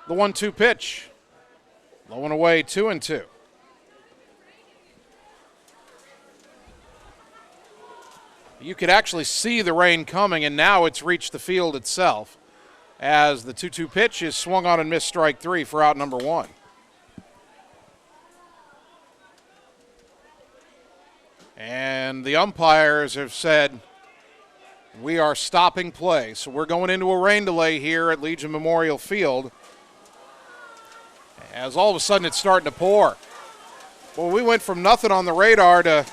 The 1-2 pitch. Low and away, 2-2. You could actually see the rain coming, and now it's reached the field itself as the 2-2 pitch is swung on and missed strike 3 for out number 1. And the umpires have said we are stopping play. So we're going into a rain delay here at Legion Memorial Field as all of a sudden it's starting to pour. Well, we went from nothing on the radar to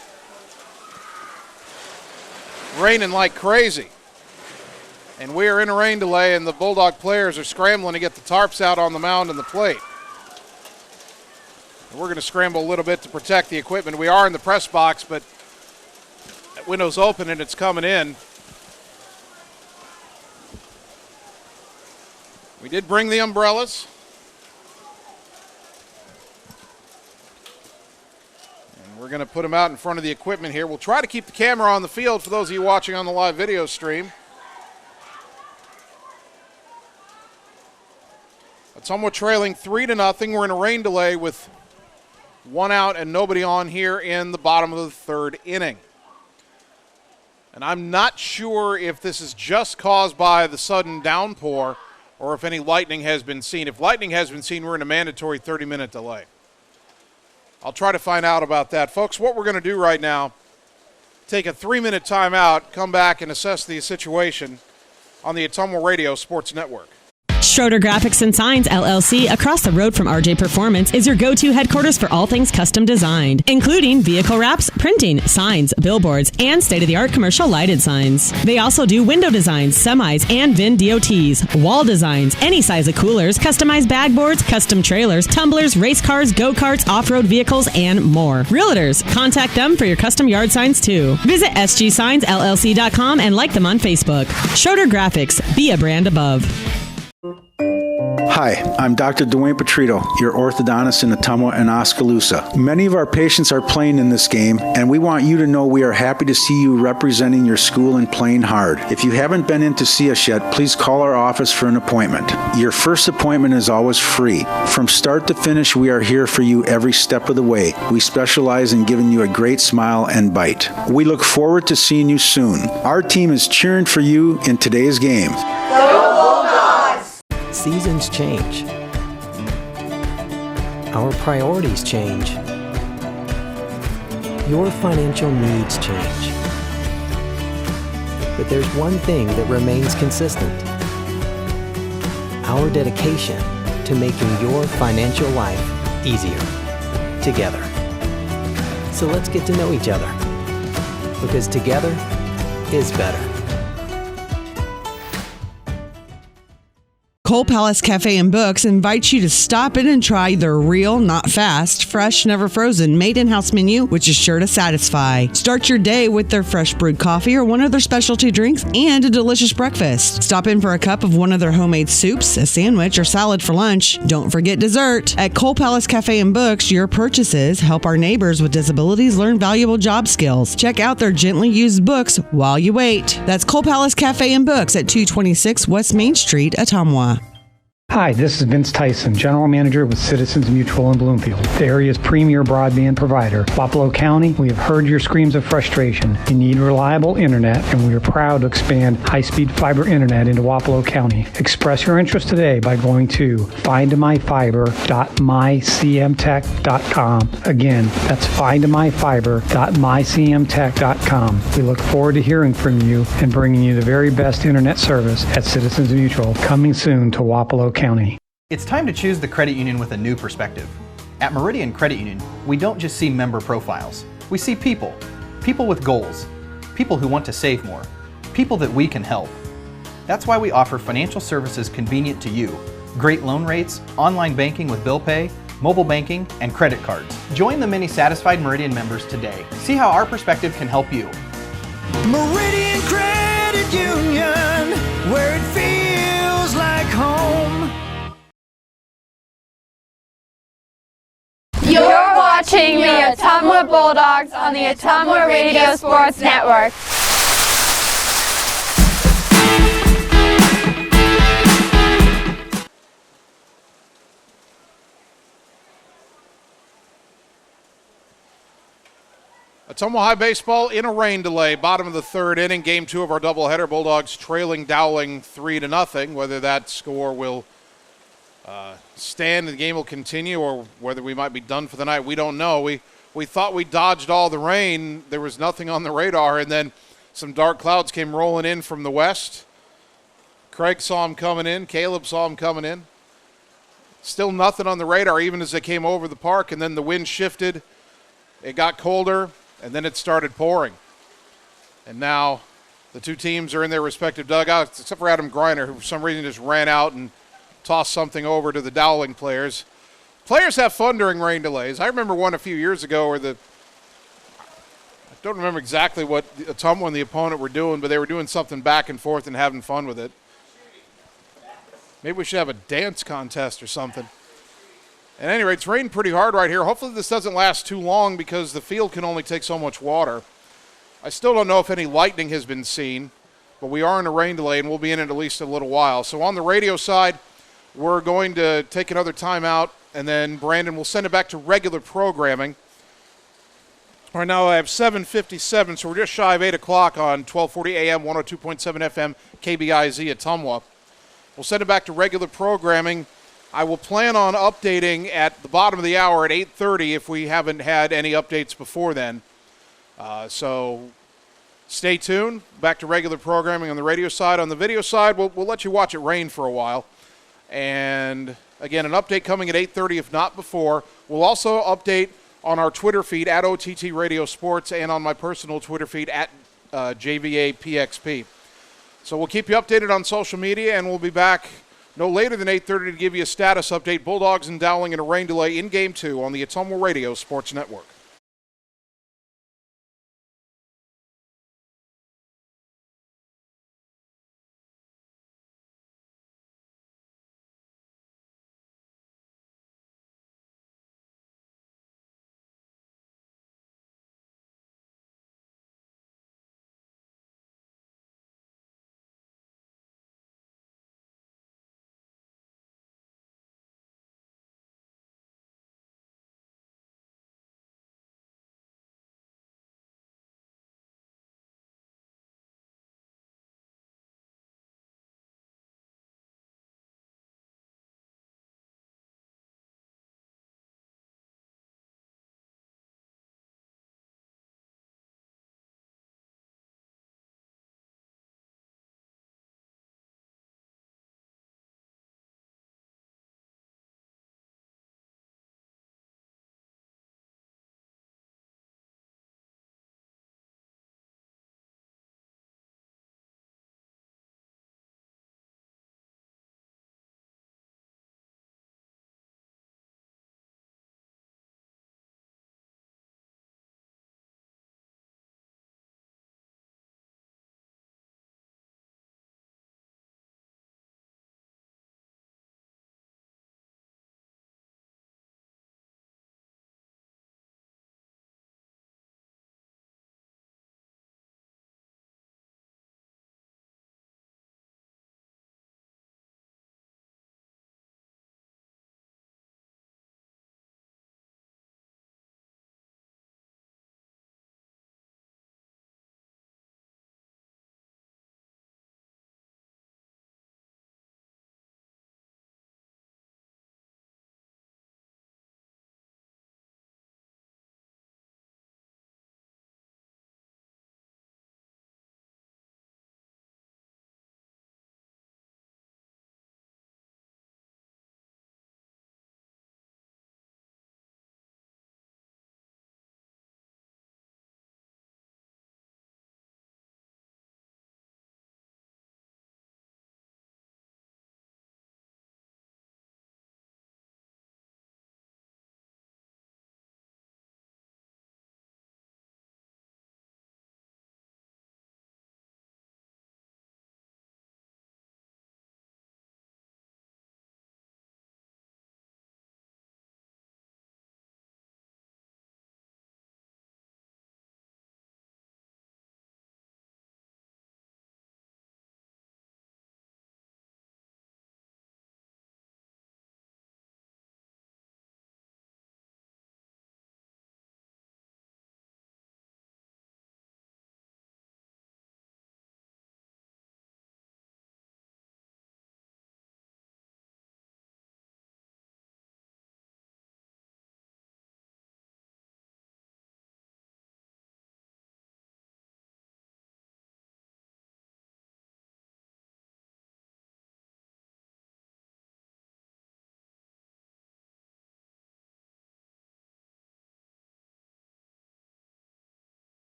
raining like crazy. And we are in a rain delay, and the Bulldog players are scrambling to get the tarps out on the mound and the plate. And we're going to scramble a little bit to protect the equipment. We are in the press box, but that window's open and it's coming in. We did bring the umbrellas. And we're going to put them out in front of the equipment here. We'll try to keep the camera on the field for those of you watching on the live video stream. Ottumwa trailing 3-0. We're in a rain delay with 1 out and nobody on here in the bottom of the 3rd inning. And I'm not sure if this is just caused by the sudden downpour or if any lightning has been seen. If lightning has been seen, we're in a mandatory 30-minute delay. I'll try to find out about that. Folks, what we're going to do right now, take a 3-minute timeout, come back and assess the situation on the Ottumwa Radio Sports Network. Schroeder Graphics and Signs, LLC, across the road from RJ Performance, is your go-to headquarters for all things custom designed, including vehicle wraps, printing, signs, billboards, and state-of-the-art commercial lighted signs. They also do window designs, semis, and VIN DOTs, wall designs, any size of coolers, customized bag boards, custom trailers, tumblers, race cars, go-karts, off-road vehicles, and more. Realtors, contact them for your custom yard signs, too. Visit sgsignsllc.com and like them on Facebook. Schroeder Graphics, be a brand above. Hi, I'm Dr. Dwayne Petrito, your orthodontist in Ottumwa and Oskaloosa. Many of our patients are playing in this game, and we want you to know we are happy to see you representing your school and playing hard. If you haven't been in to see us yet, please call our office for an appointment. Your first appointment is always free. From start to finish, we are here for you every step of the way. We specialize in giving you a great smile and bite. We look forward to seeing you soon. Our team is cheering for you in today's game. Go Bulldogs! Seasons change. Our priorities change. Your financial needs change. But there's one thing that remains consistent. Our dedication to making your financial life easier together. So let's get to know each other, because together is better. Cole Palace Cafe and Books invites you to stop in and try their real, not fast, fresh, never frozen, made-in-house menu, which is sure to satisfy. Start your day with their fresh brewed coffee or one of their specialty drinks and a delicious breakfast. Stop in for a cup of one of their homemade soups, a sandwich, or salad for lunch. Don't forget dessert. At Cole Palace Cafe and Books, your purchases help our neighbors with disabilities learn valuable job skills. Check out their gently used books while you wait. That's Cole Palace Cafe and Books at 226 West Main Street, Ottumwa. Hi, this is Vince Tyson, General Manager with Citizens Mutual in Bloomfield, the area's premier broadband provider. Wapello County, we have heard your screams of frustration. You need reliable internet, and we are proud to expand high-speed fiber internet into Wapello County. Express your interest today by going to findmyfiber.mycmtech.com. Again, that's findmyfiber.mycmtech.com. We look forward to hearing from you and bringing you the very best internet service at Citizens Mutual, coming soon to Wapello County. It's time to choose the credit union with a new perspective. At Meridian Credit Union, we don't just see member profiles. We see people. People with goals. People who want to save more. People that we can help. That's why we offer financial services convenient to you. Great loan rates, online banking with bill pay, mobile banking, and credit cards. Join the many satisfied Meridian members today. See how our perspective can help you. Meridian Credit Union, where it feels like home. You're watching the Ottumwa Bulldogs on the Ottumwa Radio Sports Network. Ottumwa High baseball in a rain delay. Bottom of the third inning, game 2 of our doubleheader. Bulldogs trailing Dowling 3-0. Whether that score will stand and the game will continue or whether we might be done for the night, we don't know. We thought we dodged all the rain. There was nothing on the radar, and then some dark clouds came rolling in from the west. Craig saw them coming in. Caleb saw them coming in. Still nothing on the radar even as they came over the park, and then the wind shifted. It got colder, and then it started pouring. And now the two teams are in their respective dugouts, except for Adam Greiner, who for some reason just ran out and tossed something over to the Dowling players. Players have fun during rain delays. I remember one a few years ago where I don't remember exactly what Ottumwa and the opponent were doing, but they were doing something back and forth and having fun with it. Maybe we should have a dance contest or something. At any rate, it's raining pretty hard right here. Hopefully this doesn't last too long because the field can only take so much water. I still don't know if any lightning has been seen, but we are in a rain delay and we'll be in it at least a little while. So on the radio side, we're going to take another timeout, and then Brandon will send it back to regular programming. Right now I have 7:57, so we're just shy of 8 o'clock on 1240 AM, 102.7 FM, KBIZ Ottumwa. We'll send it back to regular programming. I will plan on updating at the bottom of the hour at 8:30 if we haven't had any updates before then. So stay tuned. Back to regular programming on the radio side. On the video side, we'll let you watch it rain for a while. And again, an update coming at 8:30 if not before. We'll also update on our Twitter feed at OTT Radio Sports and on my personal Twitter feed at JVAPXP. So we'll keep you updated on social media, and we'll be back no later than 8:30 to give you a status update. Bulldogs and Dowling in a rain delay in Game 2 on the Ottumwa Radio Sports Network.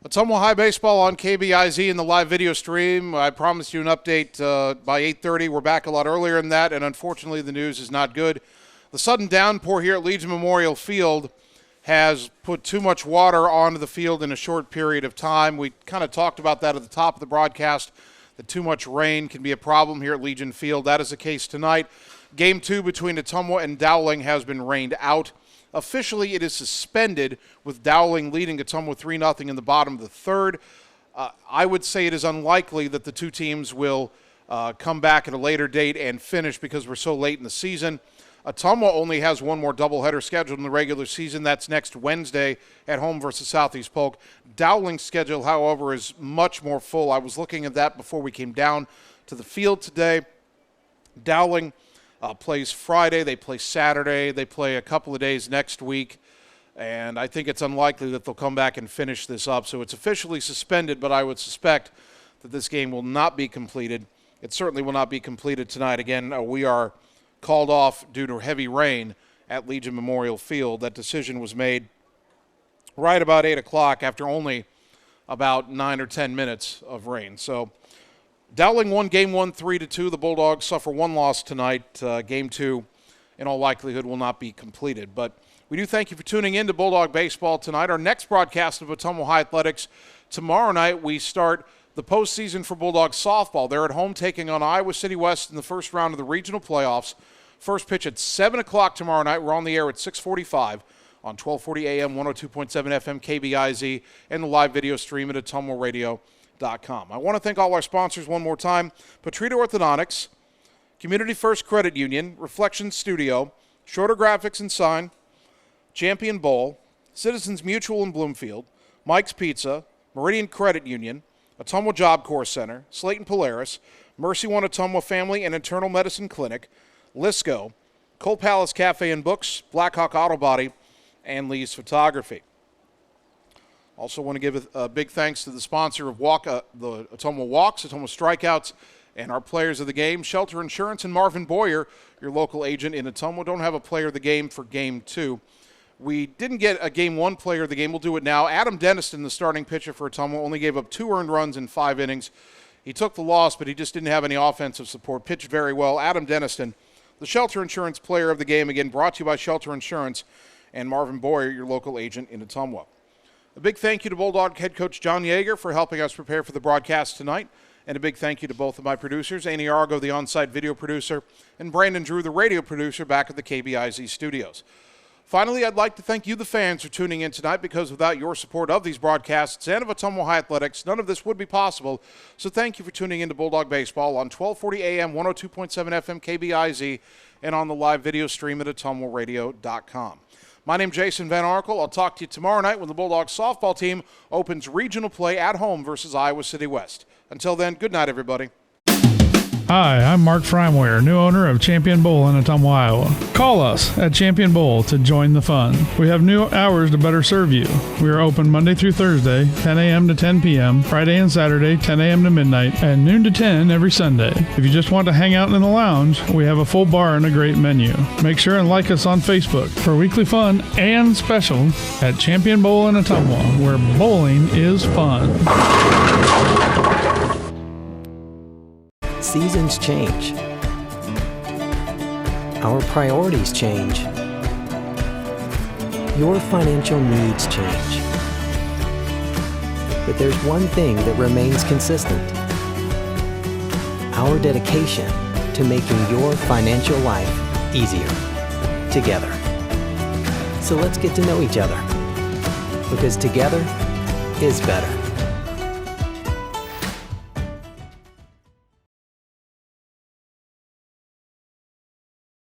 Ottumwa High Baseball on KBIZ in the live video stream. I promised you an update by 8:30. We're back a lot earlier than that, and unfortunately the news is not good. The sudden downpour here at Legion Memorial Field has put too much water onto the field in a short period of time. We kind of talked about that at the top of the broadcast, that too much rain can be a problem here at Legion Field. That is the case tonight. Game 2 between Ottumwa and Dowling has been rained out. Officially, it is suspended with Dowling leading Ottumwa 3-0 in the bottom of the third. I would say it is unlikely that the two teams will come back at a later date and finish because we're so late in the season. Ottumwa only has one more doubleheader scheduled in the regular season. That's next Wednesday at home versus Southeast Polk. Dowling's schedule, however, is much more full. I was looking at that before we came down to the field today. Dowling plays Friday, they play Saturday, they play a couple of days next week, and I think it's unlikely that they'll come back and finish this up. So it's officially suspended, but I would suspect that this game will not be completed. It certainly will not be completed tonight. Again, we are called off due to heavy rain at Legion Memorial Field. That decision was made right about 8 o'clock after only about 9 or 10 minutes of rain. So Dowling won Game 1 3-2. The Bulldogs suffer one loss tonight. Game 2, in all likelihood, will not be completed. But we do thank you for tuning in to Bulldog Baseball tonight. Our next broadcast of Ottumwa High Athletics, tomorrow night we start the postseason for Bulldogs softball. They're at home taking on Iowa City West in the first round of the regional playoffs. First pitch at 7 o'clock tomorrow night. We're on the air at 6:45 on 1240 AM, 102.7 FM, KBIZ, and the live video stream at ottumwaradio.com. I want to thank all our sponsors one more time. Petrito Orthodontics, Community First Credit Union, Reflection Studio, Shorter Graphics and Sign, Champion Bowl, Citizens Mutual in Bloomfield, Mike's Pizza, Meridian Credit Union, Ottumwa Job Corps Center, Slayton Polaris, Mercy One Ottumwa Family and Internal Medicine Clinic, Lisco, Coal Palace Cafe and Books, Blackhawk Auto Body, and Lee's Photography. Also want to give a big thanks to the sponsor of the Ottumwa Walks, Ottumwa Strikeouts, and our players of the game, Shelter Insurance, and Marvin Boyer, your local agent in Ottumwa. Don't have a player of the game for Game 2. We didn't get a Game 1 player of the game. We'll do it now. Adam Denniston, the starting pitcher for Ottumwa, only gave up 2 earned runs in 5 innings. He took the loss, but he just didn't have any offensive support. Pitched very well. Adam Denniston, the Shelter Insurance player of the game, again brought to you by Shelter Insurance and Marvin Boyer, your local agent in Ottumwa. A big thank you to Bulldog head coach John Yeager for helping us prepare for the broadcast tonight. And a big thank you to both of my producers, Annie Argo, the on-site video producer, and Brandon Drew, the radio producer, back at the KBIZ studios. Finally, I'd like to thank you, the fans, for tuning in tonight, because without your support of these broadcasts and of Ottumwa High Athletics, none of this would be possible. So thank you for tuning in to Bulldog Baseball on 1240 AM, 102.7 FM, KBIZ, and on the live video stream at ottumwaradio.com. My name's Jason Van Arkel. I'll talk to you tomorrow night when the Bulldogs softball team opens regional play at home versus Iowa City West. Until then, good night, everybody. Hi, I'm Mark Freimweyer, new owner of Champion Bowl in Ottumwa, Iowa. Call us at Champion Bowl to join the fun. We have new hours to better serve you. We are open Monday through Thursday, 10 a.m. to 10 p.m., Friday and Saturday, 10 a.m. to midnight, and noon to 10 every Sunday. If you just want to hang out in the lounge, we have a full bar and a great menu. Make sure and like us on Facebook for weekly fun and special at Champion Bowl in Ottumwa, where bowling is fun. Seasons change. Our priorities change. Your financial needs change. But there's one thing that remains consistent: our dedication to making your financial life easier together. So let's get to know each other, because together is better.